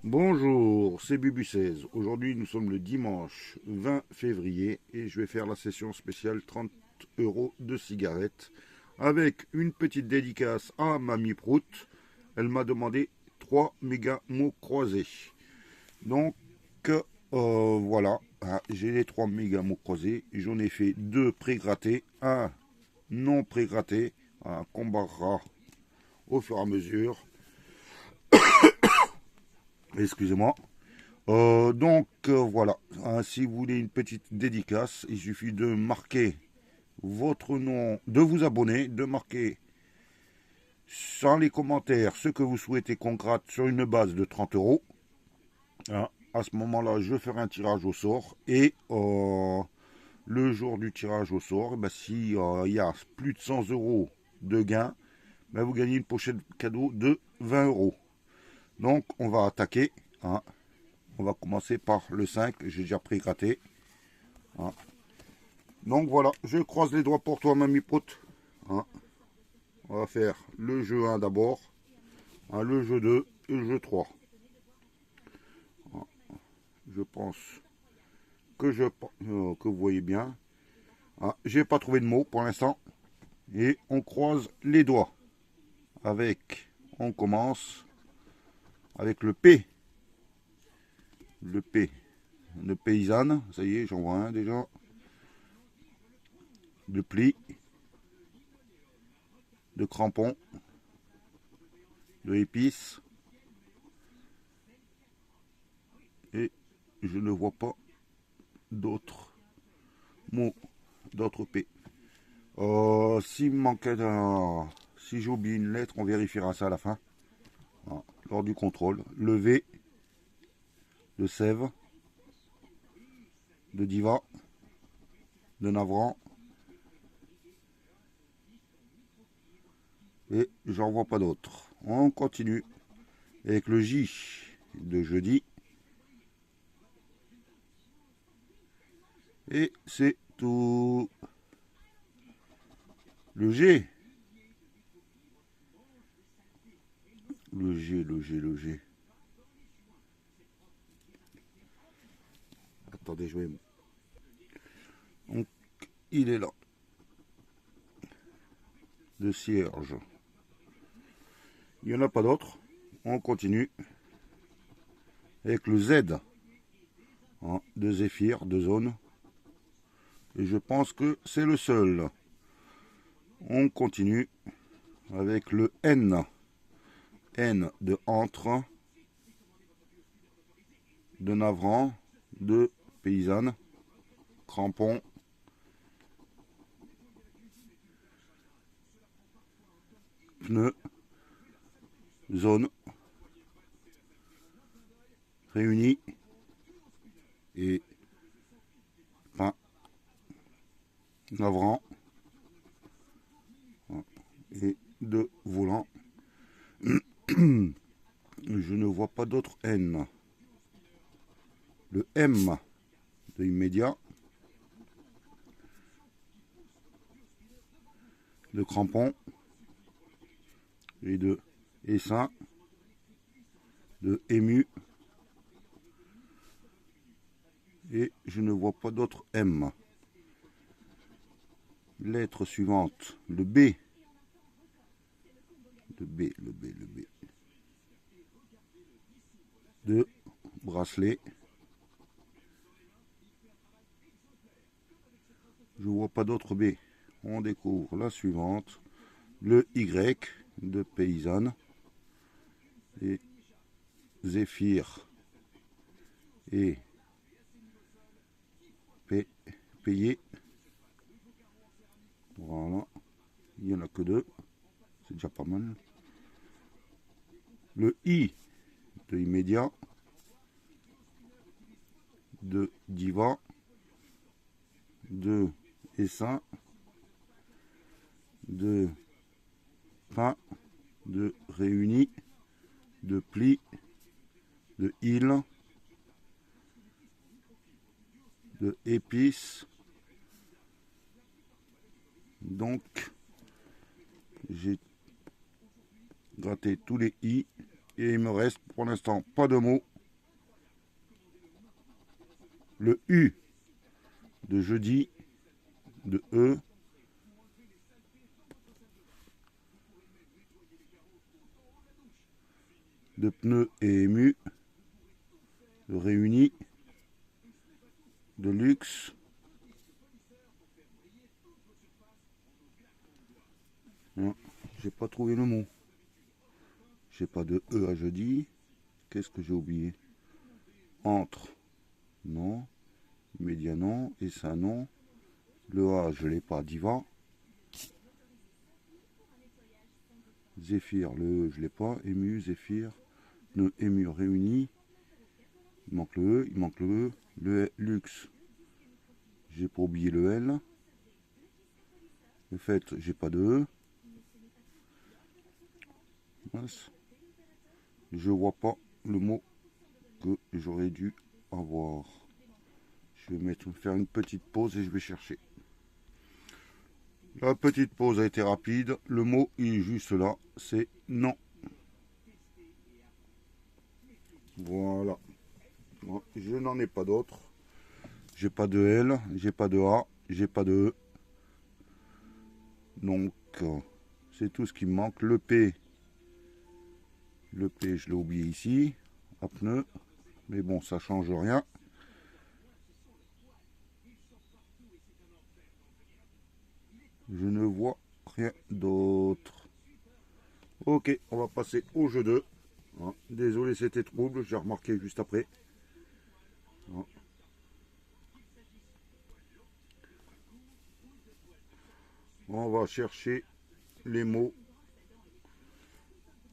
Bonjour, c'est Bubu16. Aujourd'hui, nous sommes le dimanche 20 février et je vais faire la session spéciale 30 € de cigarettes avec une petite dédicace à Mamie Prout. Elle m'a demandé 3 méga mots croisés. Donc, voilà, j'ai les 3 méga mots croisés. J'en ai fait 2 pré-grattés, un non pré-gratté, qu'on barrera au fur et à mesure. Excusez-moi. Voilà. Si vous voulez une petite dédicace, il suffit de marquer votre nom, de vous abonner, de marquer sans les commentaires ce que vous souhaitez qu'on gratte sur une base de 30 €. À ce moment-là, je ferai un tirage au sort et le jour du tirage au sort, si il y a plus de 100 € de gain, vous gagnez une pochette cadeau de 20 €. Donc on va attaquer. On va commencer par le 5, j'ai déjà pré-gratté. Donc voilà, je croise les doigts pour toi, Mamie Prout. On va faire le jeu 1 d'abord, le jeu 2 et le jeu 3. Je pense que vous voyez bien. J'ai pas trouvé de mots pour l'instant. Et on croise les doigts. On commence avec le P. Le P de paysanne. Ça y est, j'en vois un déjà. De pli. De crampon. De épices. Et je ne vois pas d'autres mots, d'autres P. Si j'ai oublié une lettre, on vérifiera ça à la fin. Lors du contrôle. Le V de Sève, de Diva, de Navrant. Et j'en vois pas d'autres. On continue avec le J de jeudi. Et c'est tout. Le G. Le G, le G, le G. Attendez, je vais... Donc, il est là. De cierge. Il n'y en a pas d'autres. On continue avec le Z. De Zéphyr, de zone. Et je pense que c'est le seul. On continue avec le N. N de entre, de navrant, de paysanne, crampon, pneu, zone, réunis et pain, navrant et de volant. Je ne vois pas d'autre N. Le M de immédiat, de crampon et de essaim, de ému, et je ne vois pas d'autre M. Lettre suivante, le B. Le B, le B, le B. De bracelet. Je vois pas d'autre B. On découvre la suivante. Le Y de paysanne. Et Zéphyr. Et payé. Voilà. Il n'y en a que 2. C'est déjà pas mal. Le I de immédiat. De diva. De essaim. De pain. De réunis. De pli. De île. De épices. Donc, j'ai gratté tous les i et il me reste pour l'instant pas de mots. le U de jeudi, de E, de pneu et ému, de réuni, de luxe, non, j'ai pas trouvé le mot. J'ai pas de E à jeudi. Qu'est-ce que j'ai oublié? Entre, non. Média, non. Et ça, non. Le A, je l'ai pas. Diva. Zéphyr, le E, je l'ai pas. Ému, Zéphyr. Ne, ému, réuni. Il manque le E, il manque le E. Le luxe, j'ai pas oublié le L. Le fait, j'ai pas de E. Mince. Je vois pas le mot que j'aurais dû avoir. Je vais faire une petite pause et je vais chercher. La petite pause a été rapide. Le mot il est juste là. C'est non. Voilà. Bon, je n'en ai pas d'autres. J'ai pas de L, j'ai pas de A, j'ai pas de E. Donc, c'est tout ce qui me manque. Le P, je l'ai oublié ici. À pneu. Mais bon, ça change rien. Je ne vois rien d'autre. Ok, on va passer au jeu 2. Désolé, c'était trouble, j'ai remarqué juste après. On va chercher les mots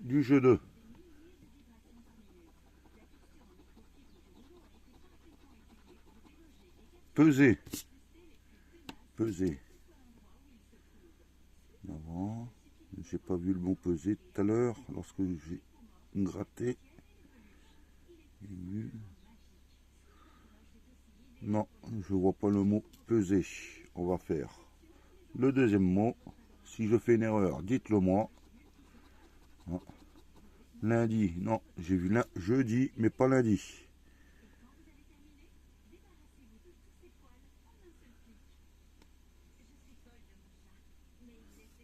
du jeu 2. Peser. Peser. Avant, j'ai pas vu le mot peser tout à l'heure lorsque j'ai gratté. Non, je vois pas le mot peser. On va faire le deuxième mot. Si je fais une erreur, dites-le moi. Lundi, non, j'ai vu jeudi, mais pas lundi.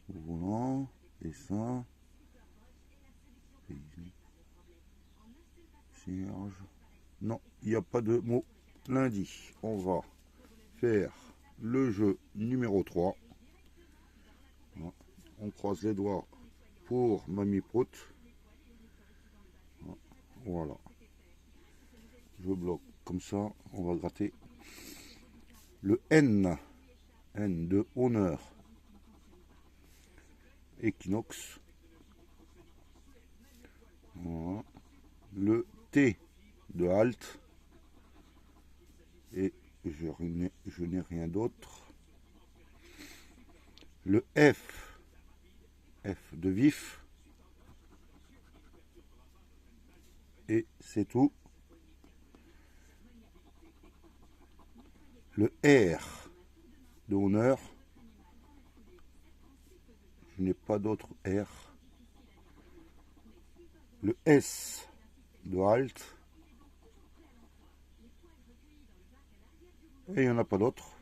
Volant, et ça. Serge. Non, il n'y a pas de mot lundi. On va faire le jeu numéro 3. On croise les doigts pour Mamie Prout. Voilà. Je bloque comme ça. On va gratter le N. N de honneur. Équinoxe. Voilà. Le T de halte. Et je n'ai rien d'autre. Le F. F de vif. Et c'est tout. Le R de honneur. Je n'ai pas d'autre R. Le S de halte. Et il n'y en a pas d'autre.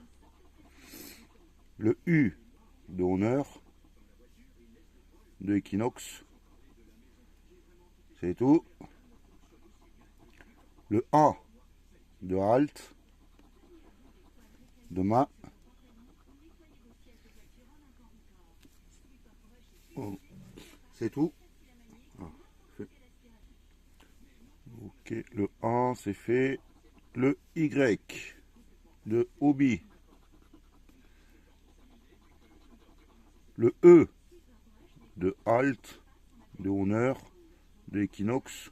Le U de honneur. De équinoxe. C'est tout. Le A de halte. De main. Oh. C'est tout. Ok, le A c'est fait. Le Y de hobby. Le E de halte, de honneur, de équinoxe.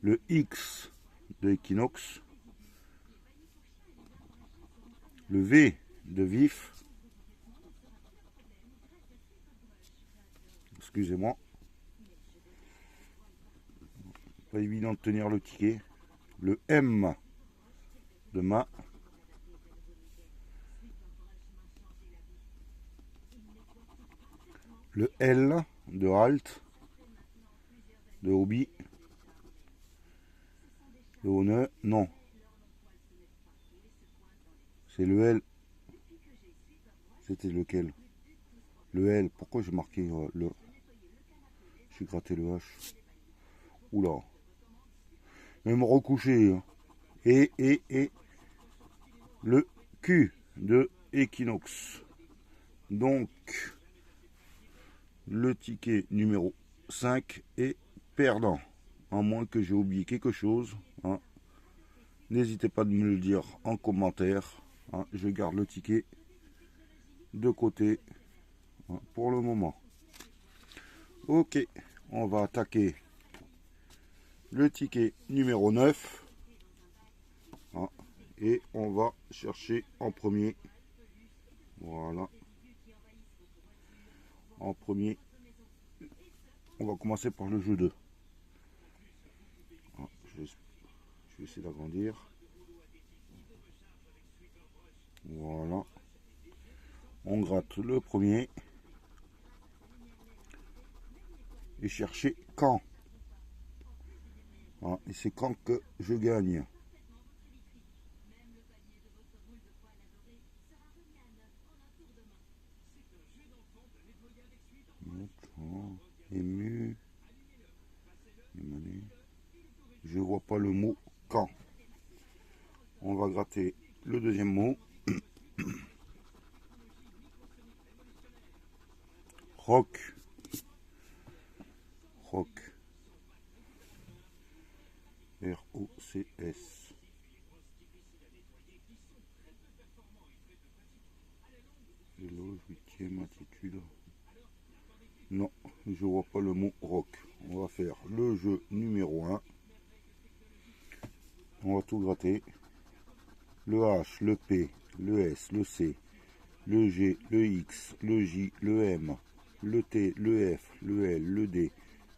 Le X de équinoxe. Le V de vif. Excusez-moi. Pas évident de tenir le ticket. Le M de main. Le L de halte, de hobby. Le honneur, non. C'est le L. C'était lequel? Le L. Pourquoi j'ai marqué le... J'ai gratté le H. Oula. Même recoucher. Hein. Et le Q de Equinox. Donc, le ticket numéro 5 est perdant. À moins que j'ai oublié quelque chose. Hein. N'hésitez pas de me le dire en commentaire. Hein. Je garde le ticket de côté hein, pour le moment. Ok, on va attaquer le ticket numéro 9. Hein, et on va chercher en premier. Voilà. En premier, on va commencer par le jeu 2. Ah, je vais essayer d'agrandir. Voilà. On gratte le premier. Et chercher quand. Ah, et c'est quand que je gagne. Ému. Je vois pas le mot quand. On va gratter le deuxième mot. Rock. Rock. R-O-C-S. Vélo, 8e attitude. Non, je vois pas le mot rock. On va faire le jeu numéro 1. On va tout gratter. Le H, le P, le S, le C, le G, le X, le J, le M, le T, le F, le L, le D,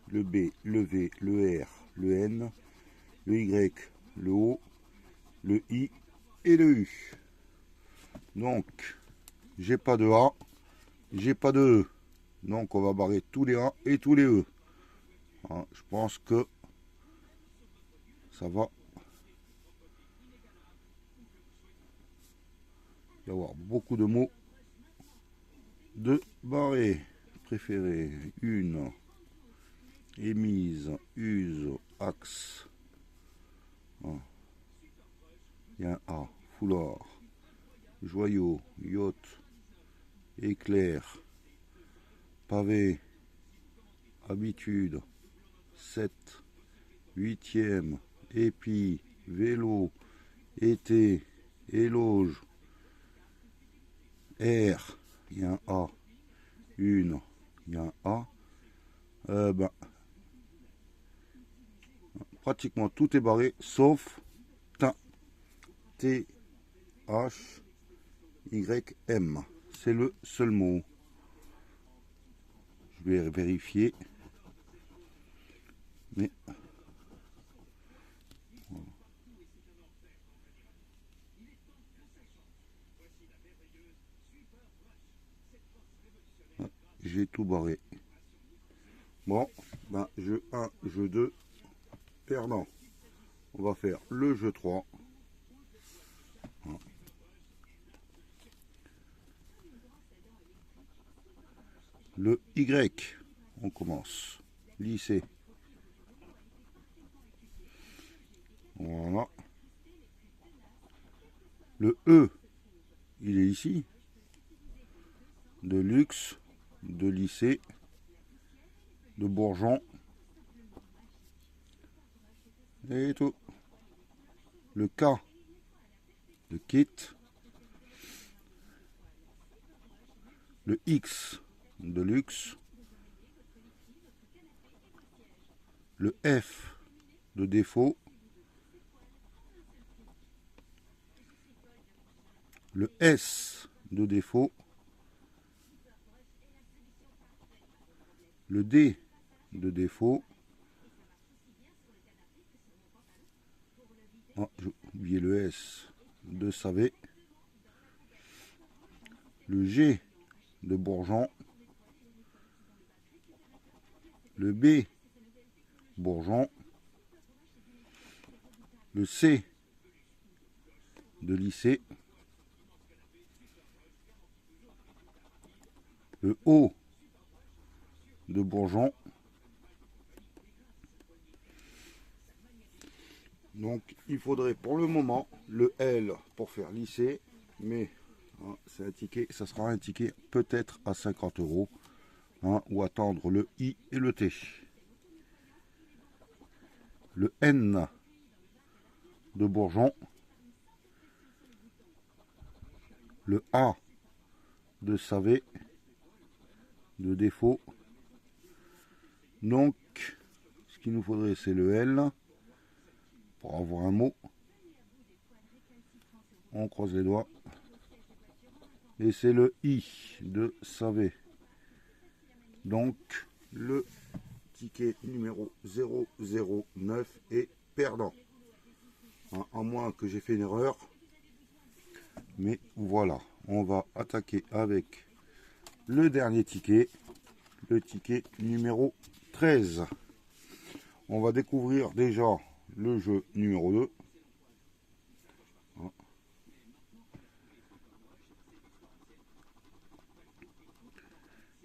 le B, le V, le R, le N, le Y, le O, le I et le U. Donc, j'ai pas de A, j'ai pas de E. Donc, on va barrer tous les A et tous les E. Hein, je pense que ça va y avoir beaucoup de mots de barrer. Préféré, une, émise, use, axe. Il y a un A, foulard, joyau, yacht, éclair, pavé, habitude, 7, 8e, épi, vélo, été, éloge, air, il y a un A, une, il y a un A, pratiquement tout est barré sauf T, H, Y, M. C'est le seul mot. Je vais vérifier. Mais j'ai tout barré. Bon, jeu 1, jeu 2, perdant. On va faire le jeu 3. Le Y, on commence. Lycée. Voilà. Le E, il est ici. De luxe, de lycée, de bourgeon. Et tout. Le K, de kit. Le X, de luxe. Le F, de défaut. Le S, de défaut. Le D, de défaut. Oh, j'ai oublié le S, de savé. Le G, de bourgeon. Le B, bourgeon. Le C de lycée. Le O de bourgeon. Donc il faudrait pour le moment le L pour faire lycée, mais hein, c'est un ticket, ça sera un ticket peut-être à 50 €, hein, ou attendre le I et le T. Le N de bourgeon. Le A de Savé, de défaut. Donc, ce qu'il nous faudrait, c'est le L pour avoir un mot. On croise les doigts. Et c'est le I de Savé. Donc, le ticket numéro 009 est perdant. Hein, à moins que j'ai fait une erreur. Mais voilà, on va attaquer avec le dernier ticket, le ticket numéro 13. On va découvrir déjà le jeu numéro 2.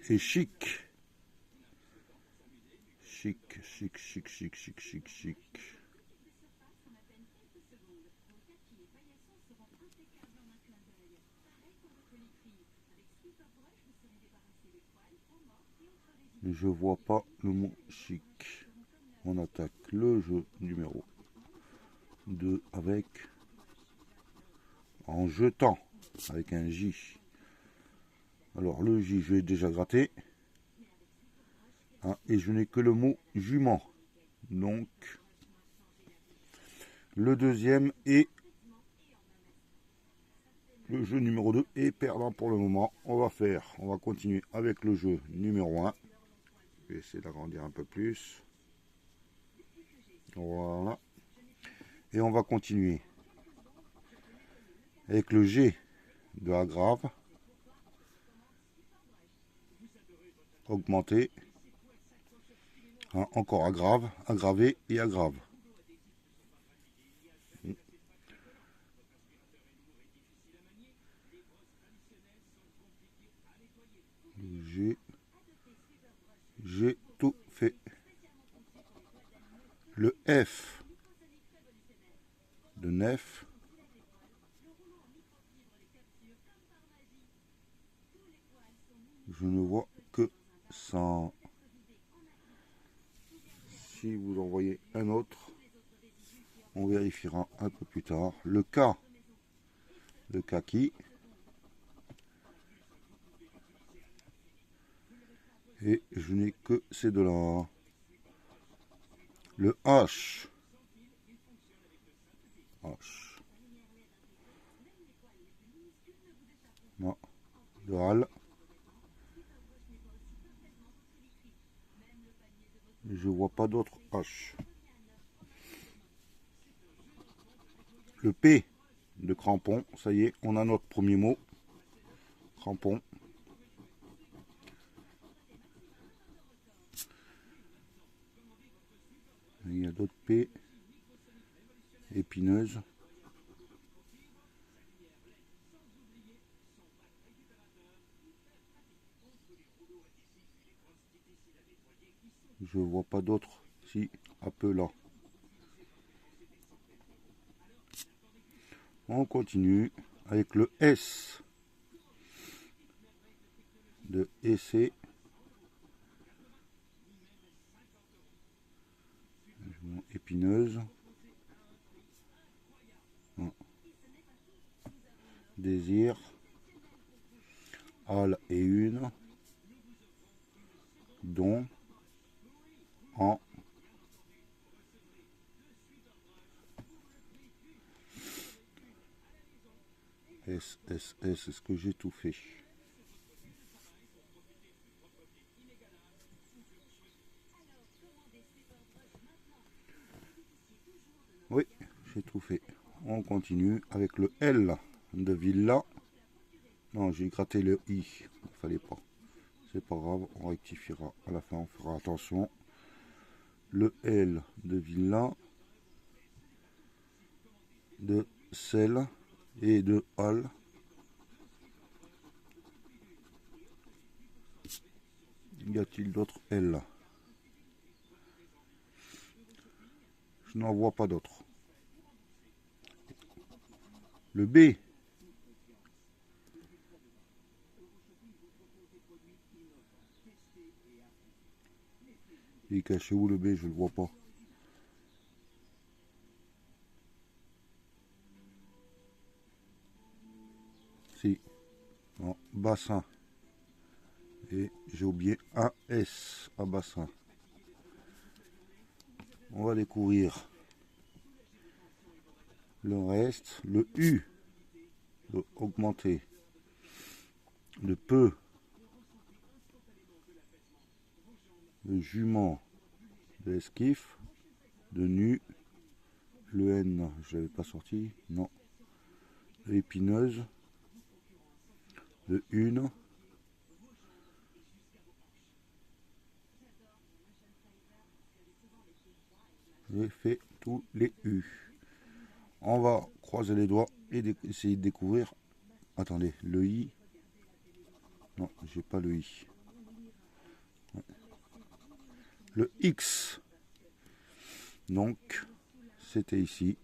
Et chic. Chic, chic, chic, chic, chic, chic, chic. Je vois pas le mot chic. On attaque le jeu numéro 2 avec en jetant avec un J. Alors le J, je l'ai déjà gratté. Hein, et je n'ai que le mot jument. Donc le deuxième est le jeu numéro 2 est perdant pour le moment. On va continuer avec le jeu numéro 1. Je vais essayer d'agrandir un peu plus. Voilà. Et on va continuer avec le G de aggrave. Augmenter. Hein, encore aggrave, aggravé et aggrave. J'ai tout fait. Le F de nef. Je ne vois que 100. Si vous en voyez un autre, on vérifiera un peu plus tard. Le K de kaki. Et je n'ai que ces deux-là. Le H. H. Non. Le HAL. Je vois pas d'autres H. Le P de crampon. Ça y est, on a notre premier mot. Crampon. Il y a d'autres P. Épineuse. Je vois pas d'autres. Si, appelant. On continue avec le S de essai. Épineuse. Désir. Al et une. Don. En. S, S, S, est-ce que j'ai tout fait? Oui, j'ai tout fait. On continue avec le L de villa. Non, j'ai gratté le I. Il fallait pas. C'est pas grave, on rectifiera. À la fin, on fera attention. Le L de villa. de sel et de hal. Y a-t-il d'autres L? Je n'en vois pas d'autres. Le B. Il est caché où le B? Je ne le vois pas. Si. Non, bassin. Et j'ai oublié un S à bassin. On va découvrir le reste. Le U de augmenter. Le peu. Le jument de esquif. De nu. Le N, je l'avais pas sorti. Non. L'épineuse. De une. J'ai fait tous les U. On va croiser les doigts et essayer de découvrir. Attendez, le I. Non, j'ai pas le I. Le X. Donc, c'était ici.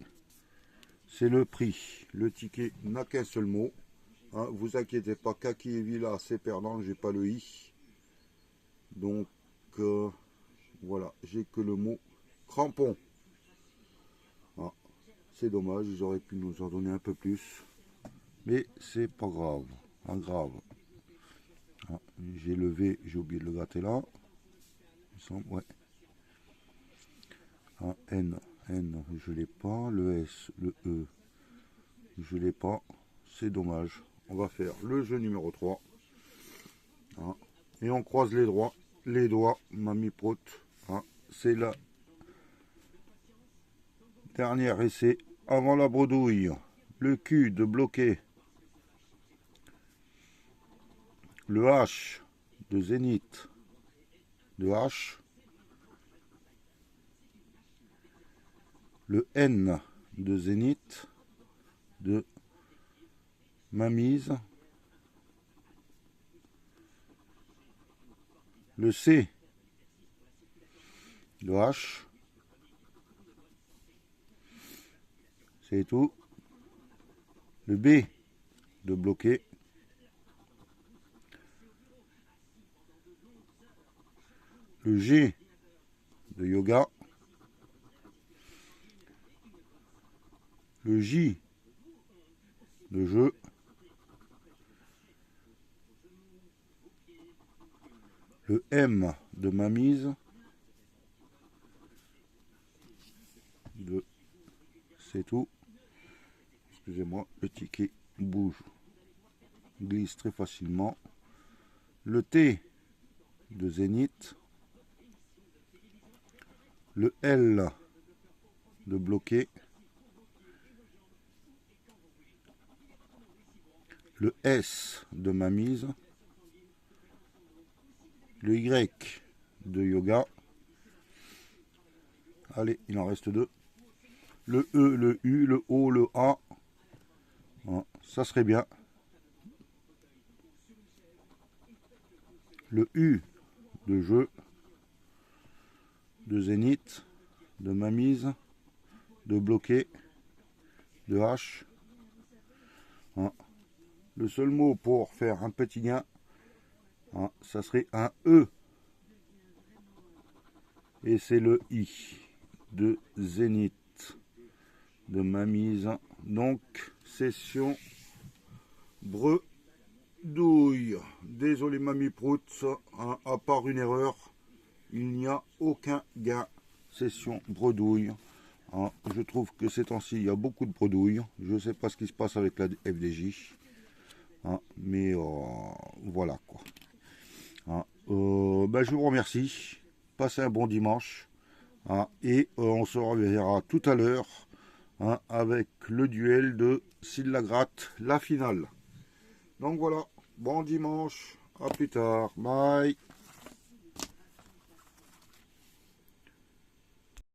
C'est le prix. Le ticket n'a qu'un seul mot. Hein, vous inquiétez pas, Kaki et Villa, c'est perdant, j'ai pas le I. Donc, voilà, j'ai que le mot crampon. Ah, c'est dommage, ils auraient pu nous en donner un peu plus. Mais c'est pas grave. Pas grave. Ah, j'ai levé, j'ai oublié de le gratter là. Il me semble, ouais. Ah, N, je l'ai pas. Le S, le E, je l'ai pas. C'est dommage. On va faire le jeu numéro 3. Ah, et on croise les doigts, mamie prout. Ah, c'est la dernière essai avant la bredouille. Le Q de bloquer. Le H de zénith. De H. Le N de zénith. De mamise. Le C de H. C'est tout. Le B de bloquer. Le G de yoga. Le J de jeu. Le M de mamise. C'est tout. Excusez-moi, le ticket bouge, glisse très facilement. Le T de zénith. Le L de bloquer. Le S de mamise. Le Y de yoga. Allez, il en reste deux. Le E, le U, le O, le A. Voilà, ça serait bien. Le U de jeu. De zénith. De mamise. De bloquer. De H. Voilà. Le seul mot pour faire un petit gain, hein, ça serait un E. Et c'est le I de zénith, de mamise. Donc, session bredouille. Désolé, mamie prout, hein, à part une erreur, il n'y a aucun gain. Session bredouille. Hein, je trouve que ces temps-ci, il y a beaucoup de bredouilles. Je ne sais pas ce qui se passe avec la FDJ. Hein, mais voilà quoi. Hein, je vous remercie. Passez un bon dimanche. Hein, et on se reverra tout à l'heure, hein, avec le duel de s'il la gratte, la finale. Donc voilà, bon dimanche, à plus tard, bye.